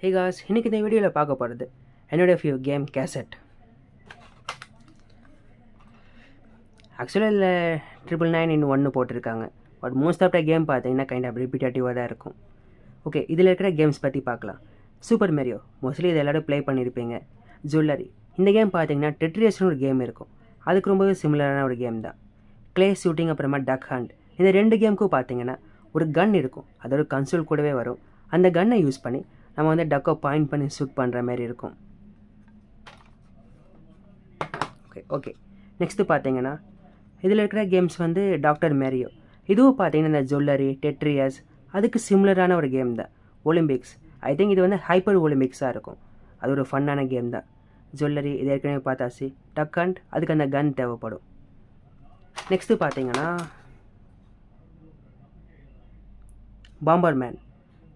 Hey guys, இன்னைக்கு இந்த வீடியோவில் பார்க்க போகிறது என்னோட ஃபியூ கேம் கேசட். ஆக்சுவலாக இதில் 999 போட்டிருக்காங்க. But most of the game பார்த்தீங்கன்னா கைண்ட் ஆஃப் ரிப்பீட்டேட்டிவாக தான் இருக்கும். ஓகே, இதில் இருக்கிற கேம்ஸ் பற்றி பார்க்கலாம். சூப்பர் மேரியோ மோஸ்ட்லி இது எல்லோரும் ப்ளே பண்ணியிருப்பீங்க. ஜுவல்லரி இந்த கேம் பார்த்தீங்கன்னா டெட்ரியஸ்னு ஒரு கேம் இருக்கும். அதுக்கு ரொம்பவே சிமிலரான ஒரு கேம் தான். க்ளே ஷூட்டிங் அப்புறமா டக் ஹண்ட் இந்த ரெண்டு கேமுக்கும் பார்த்தீங்கன்னா ஒரு கன் இருக்கும். அதோட கன்சோல் கூடவே வரும். அந்த கன்னை யூஸ் பண்ணி நம்ம வந்து டக்கை பாயிண்ட் பண்ணி ஷூட் பண்ணுற மாதிரி இருக்கும். ஓகே நெக்ஸ்ட்டு பார்த்தீங்கன்னா இதில் இருக்கிற கேம்ஸ் வந்து டாக்டர் மேரியோ. இதுவும் பார்த்தீங்கன்னா இந்த ஜுவல்லரி டெட்ரியஸ் அதுக்கு சிமிலரான ஒரு கேம் தான். ஒலிம்பிக்ஸ் ஐ திங்க் இது வந்து ஹைப்பர் ஒலிம்பிக்ஸாக இருக்கும். அது ஒரு ஃபன்னான கேம் தான். ஜுவல்லரி இது ஏற்கனவே பார்த்தாச்சு. டக் ஹண்ட் அதுக்கு அந்த கன் தேவைப்படும். நெக்ஸ்ட்டு பார்த்தீங்கன்னா பாம்பர் மேன்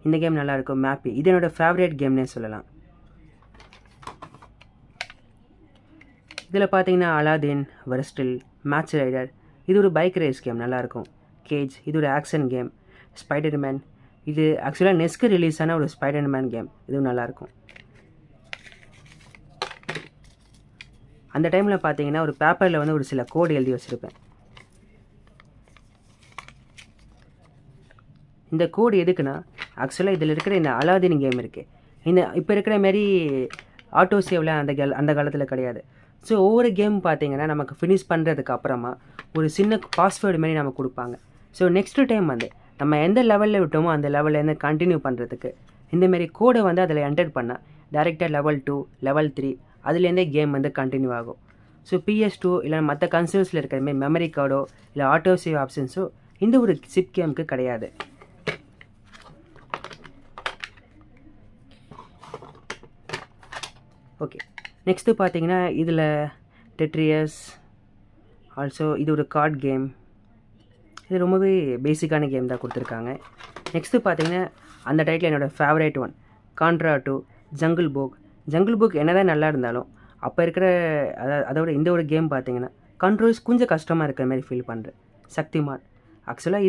இந்த கேம் நல்லாயிருக்கும். மேப்பி இது என்னோடய ஃபேவரேட் கேம்னே சொல்லலாம். இதில் பார்த்தீங்கன்னா அலாதீன் வெர்ஸ்டில் மேட்ச் ரைடர் இது ஒரு பைக் ரேஸ் கேம் நல்லாயிருக்கும். கேஜ் இது ஒரு ஆக்ஷன் கேம். ஸ்பைடர்மேன் இது ஆக்சுவலாக நெஸ்க்கு ரிலீஸ் ஆன ஒரு ஸ்பைடர்மேன் கேம். இதுவும் நல்லாயிருக்கும். அந்த டைமில் பார்த்தீங்கன்னா ஒரு பேப்பரில் வந்து ஒரு சில கோடு எழுதி வச்சுருப்பேன். இந்த கோடு எதுக்குன்னா ஆக்சுவலாக இதில் இருக்கிற இந்த அலாதீன் கேம் இருக்குது. இந்த இப்போ இருக்கிற மாரி ஆட்டோ சேவில் அந்த காலத்தில் கிடையாது. ஸோ ஒவ்வொரு கேம் பார்த்தீங்கன்னா நமக்கு ஃபினிஷ் பண்ணுறதுக்கு அப்புறமா ஒரு சின்ன பாஸ்வேர்டு மாரி நமக்கு கொடுப்பாங்க. ஸோ நெக்ஸ்ட்டு டைம் வந்து நம்ம எந்த லெவலில் விட்டோமோ அந்த லெவல்லேருந்து கண்டினியூ பண்ணுறதுக்கு இந்தமாரி கோடை வந்து அதில் என்டர் பண்ணால் டேரெக்டாக லெவல் 2 லெவல் 3 அதுலேருந்தே கேம் வந்து கண்டினியூ ஆகும். ஸோ PS2 இல்லை மற்ற கன்சோல்ஸில் இருக்கிற மாரி மெமரி கார்டோ இல்லை ஆட்டோ சேவ் ஆப்ஷன்ஸோ இந்த ஒரு சிப் கேமுக்கு கிடையாது. ஓகே நெக்ஸ்ட்டு பார்த்தீங்கன்னா இதில் டெட்ரியஸ் ஆல்சோ இது ஒரு கார்ட் கேம். இது ரொம்பவே பேசிக்கான கேம் தான் கொடுத்துருக்காங்க. நெக்ஸ்ட்டு பார்த்தீங்கன்னா அந்த டைட்டில் என்னோடய favourite one contra 2 jungle book என்ன தான் நல்லா இருந்தாலும் அப்போ இருக்கிற அதோட இந்த ஒரு கேம் பார்த்தீங்கன்னா கண்ட்ரோல்ஸ் கொஞ்சம் கஷ்டமாக இருக்கிற மாதிரி ஃபீல் பண்ணுறேன். சக்திமான் ஆக்சுவலாக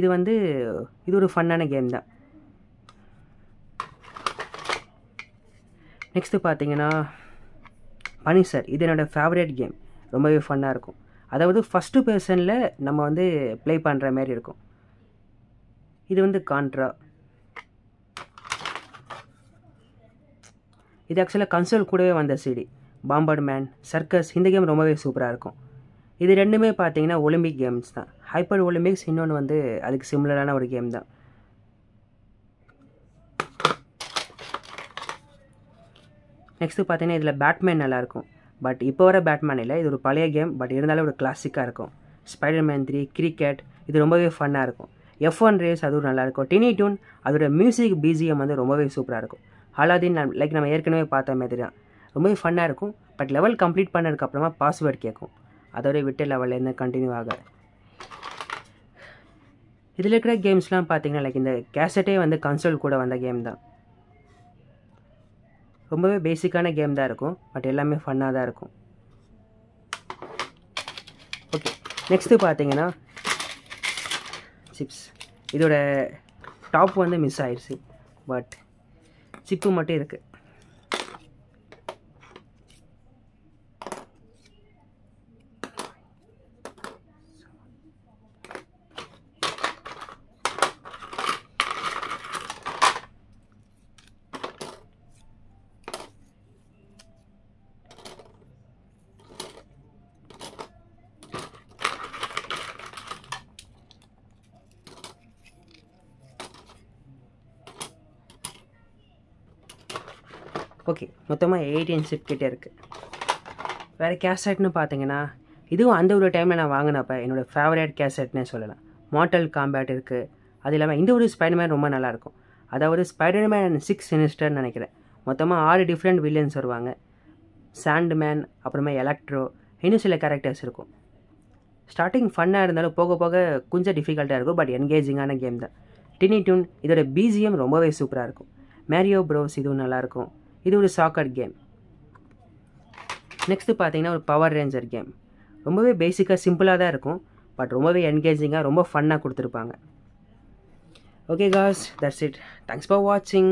இது ஒரு ஃபன்னான கேம் தான். நெக்ஸ்ட்டு பார்த்தீங்கன்னா பனிஷர் இது என்னோடய ஃபேவரேட் கேம். ரொம்பவே ஃபன்னாக இருக்கும். அதாவது ஃபஸ்ட்டு பர்சனில் நம்ம வந்து ப்ளே பண்ணுற மாதிரி இருக்கும். இது வந்து கான்ட்ரா. இது ஆக்சுவலாக கன்சோல் கூடவே வந்த CD. பாம்பர் மேன் சர்க்கஸ் இந்த கேம் ரொம்பவே சூப்பராக இருக்கும். இது ரெண்டுமே பார்த்தீங்கன்னா ஒலிம்பிக் கேம்ஸ் தான். ஹைப்பர் ஒலிம்பிக்ஸ் இன்னொன்று வந்து அதுக்கு சிமிலரான ஒரு கேம் தான். நெக்ஸ்ட்டு பார்த்தீங்கன்னா இதில் பேட்மேன் நல்லாயிருக்கும். பட் இப்போ வர பேட்மேன் இல்லை, இது ஒரு பழைய கேம். பட் இருந்தாலும் ஒரு கிளாசிக்காக இருக்கும். ஸ்பைடர்மேன் 3 கிரிக்கெட் இது ரொம்பவே ஃபன்னாக இருக்கும். F1 ரேஸ் அதுவும் நல்லாயிருக்கும். டினி டூன் அதோட மியூசிக் BGM வந்து ரொம்பவே சூப்பராக இருக்கும். அலாதீன் லைக் நம்ம ஏற்கனவே பார்த்த மாதிரி தான் ரொம்பவே ஃபன்னாக இருக்கும். பட் லெவல் கம்ப்ளீட் பண்ணதுக்கப்புறமா பாஸ்வேர்டு கேட்கும். அதோட விட்டு லெவல்லேருந்து கண்டினியூ ஆக. இதில் இருக்கிற கேம்ஸ்லாம் பார்த்தீங்கன்னா லைக் இந்த கேசட்டே வந்து கன்சோல் கூட வந்த கேம் தான். ரொம்பவே பேசிக்கான கேம் தான் இருக்கும். பட் எல்லாமே ஃபன்னாக தான் இருக்கும். ஓகே நெக்ஸ்ட்டு பார்த்தீங்கன்னா சிப்ஸ். இதோட டாப் வந்து மிஸ் ஆயிடுச்சு. பட் சிப்பு மட்டும் இருக்குது. ஓகே மொத்தமாக 18 சிப் கிட்டே இருக்குது. வேறு கேசட்னு பார்த்தீங்கன்னா இதுவும் அந்த ஒரு டைமில் நான் வாங்கினப்போ என்னோடய ஃபேவரேட் கேசட்னே சொல்லலாம். மார்டல் காம்பேட் இருக்குது. அது இல்லாமல் இந்த ஒரு ஸ்பைடர்மேன் ரொம்ப நல்லாயிருக்கும். அதாவது ஸ்பைடர்மேன் 6 சினிஸ்டர்னு நினைக்கிறேன். மொத்தமாக 6 டிஃப்ரெண்ட் வில்லியன்ஸ் வருவாங்க. சாண்ட்மேன் அப்புறமா எலக்ட்ரோ இன்னும் சில கேரக்டர்ஸ் இருக்கும். ஸ்டார்டிங் ஃபன்னாக இருந்தாலும் போக போக கொஞ்சம் டிஃபிகல்ட்டாக இருக்கும். பட் என்கேஜிங்கான கேம் தான். டினி டூன் இதோட BGM ரொம்பவே சூப்பராக இருக்கும். மேரியோ ப்ரோஸ் இதுவும் நல்லாயிருக்கும். இது ஒரு சாக்கர் கேம். நெக்ஸ்ட்டு பார்த்தீங்கன்னா ஒரு பவர் ரேஞ்சர் கேம். ரொம்பவே பேசிக்காக சிம்பிளாக தான் இருக்கும். பட் ரொம்பவே என்கேஜிங்காக ரொம்ப ஃபன்னாக கொடுத்துருப்பாங்க. Okay guys, that's it. Thanks for watching.